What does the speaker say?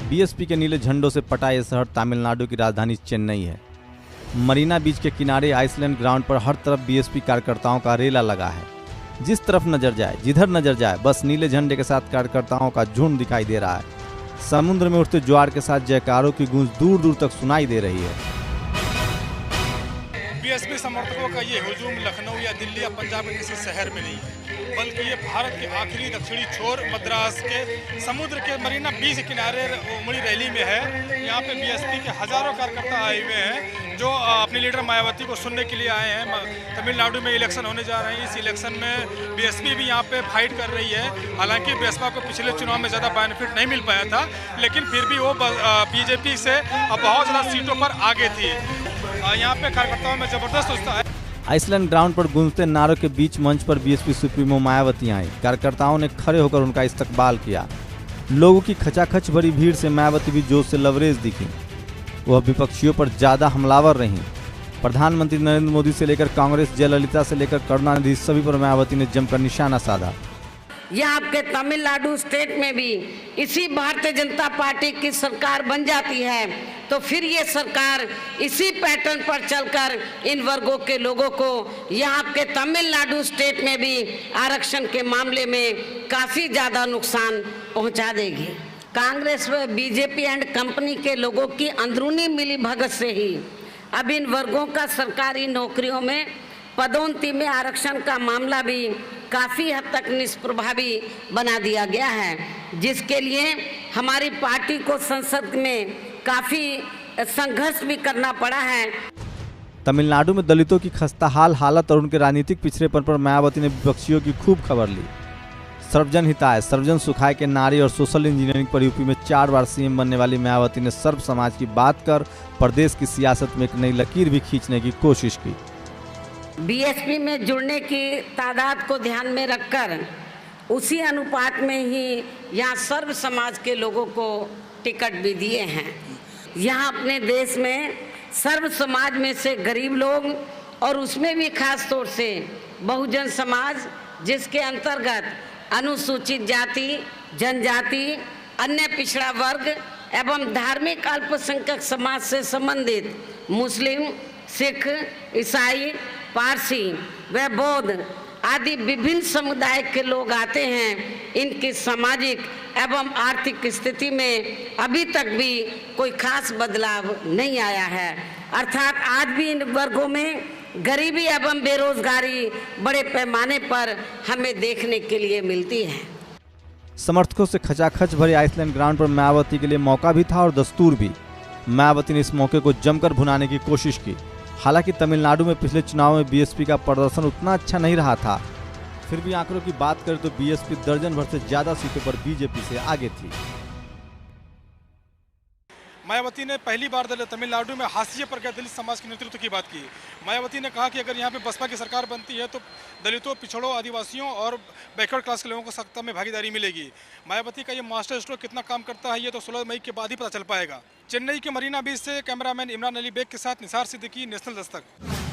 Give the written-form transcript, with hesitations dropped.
BSP के नीले झंडों से पटा यह शहर तमिलनाडु की राजधानी चेन्नई है। मरीना बीच के किनारे आइसलैंड ग्राउंड पर हर तरफ बीएसपी कार्यकर्ताओं का रेला लगा है। जिस तरफ नजर जाए, जिधर नजर जाए, बस नीले झंडे के साथ कार्यकर्ताओं का झुंड दिखाई दे रहा है। समुद्र में उठते ज्वार के साथ जयकारों की गूंज दूर दूर तक सुनाई दे रही है। बीएसपी समर्थकों का ये हुजूम लखनऊ या दिल्ली या पंजाब के किसी शहर में नहीं है, बल्कि ये भारत के आखिरी दक्षिणी छोर मद्रास के समुद्र के मरीना बीच के किनारे उमड़ी रैली में है। यहाँ पे बीएसपी के हजारों कार्यकर्ता आए हुए हैं जो अपनी लीडर मायावती को सुनने के लिए आए हैं। तमिलनाडु में इलेक्शन होने जा रहे हैं। इस इलेक्शन में बीएसपी भी यहाँ पे फाइट कर रही है। हालांकि बीएसपी को पिछले चुनाव में ज़्यादा बेनिफिट नहीं मिल पाया था, लेकिन फिर भी वो बीजेपी से बहुत ज़्यादा सीटों पर आगे थी। यहाँ पे कार्यकर्ताओं में जबरदस्त उत्साह है। आइसलैंड ग्राउंड पर गूंजते नारों के बीच मंच पर बीएसपी सुप्रीमो मायावती आई। कार्यकर्ताओं ने खड़े होकर उनका इस्तकबाल किया। लोगों की खचाखच भरी भीड़ से मायावती भी जोश से लबरेज दिखी। वह विपक्षियों पर ज्यादा हमलावर रहीं। प्रधानमंत्री नरेंद्र मोदी से लेकर कांग्रेस, जयललिता से लेकर करुणानिधि, सभी पर मायावती ने जमकर निशाना साधा। यह आपके तमिलनाडु स्टेट में भी इसी भारतीय जनता पार्टी की सरकार बन जाती है तो फिर ये सरकार इसी पैटर्न पर चलकर इन वर्गों के लोगों को यहाँ के तमिलनाडु स्टेट में भी आरक्षण के मामले में काफ़ी ज़्यादा नुकसान पहुँचा देगी। कांग्रेस व बीजेपी एंड कंपनी के लोगों की अंदरूनी मिलीभगत से ही अब इन वर्गों का सरकारी नौकरियों में पदोन्नति में आरक्षण का मामला भी काफ़ी हद तक निष्प्रभावी बना दिया गया है, जिसके लिए हमारी पार्टी को संसद में काफ़ी संघर्ष भी करना पड़ा है। तमिलनाडु में दलितों की खस्ताहाल हालत और उनके राजनीतिक पिछड़ेपन पर मायावती ने विपक्षियों की खूब खबर ली। सर्वजन हिताय, सर्वजन सुखाय के नारे और सोशल इंजीनियरिंग पर यूपी में 4 बार सीएम बनने वाली मायावती ने सर्व समाज की बात कर प्रदेश की सियासत में एक नई लकीर भी खींचने की कोशिश की। बीएसपी में जुड़ने की तादाद को ध्यान में रखकर उसी अनुपात में ही यहाँ सर्व समाज के लोगों को टिकट भी दिए हैं। यहाँ अपने देश में सर्व समाज में से गरीब लोग और उसमें भी खास तौर से बहुजन समाज, जिसके अंतर्गत अनुसूचित जाति, जनजाति, अन्य पिछड़ा वर्ग एवं धार्मिक अल्पसंख्यक समाज से संबंधित मुस्लिम, सिख, ईसाई, पारसी व बौद्ध आदि विभिन्न समुदाय के लोग आते हैं। इनकी सामाजिक एवं आर्थिक स्थिति में अभी तक भी कोई खास बदलाव नहीं आया है, अर्थात आज भी इन वर्गों में गरीबी एवं बेरोजगारी बड़े पैमाने पर हमें देखने के लिए मिलती है। समर्थकों से खचाखच भरे आइसलैंड ग्राउंड पर मायावती के लिए मौका भी था और दस्तूर भी। मायावती ने इस मौके को जमकर भुनाने की कोशिश की। हालांकि तमिलनाडु में पिछले चुनाव में बीएसपी का प्रदर्शन उतना अच्छा नहीं रहा था, फिर भी आंकड़ों की बात करें तो बीएसपी दर्जन भर से ज्यादा सीटों पर बीजेपी से आगे थी। मायावती ने पहली बार तमिलनाडु में हाशिए पर गए दलित समाज के नेतृत्व की बात की। मायावती ने कहा कि अगर यहाँ पे बसपा की सरकार बनती है तो दलितों, पिछड़ों, आदिवासियों और बैकवर्ड क्लास के लोगों को सत्ता में भागीदारी मिलेगी। मायावती का ये मास्टर स्ट्रोक कितना काम करता है ये तो 16 मई के बाद ही पता चल पाएगा। चेन्नई के मरीना बीच से कैमरामैन इमरान अली बेग के साथ निसार सिद्दीकी, नेशनल दस्तक।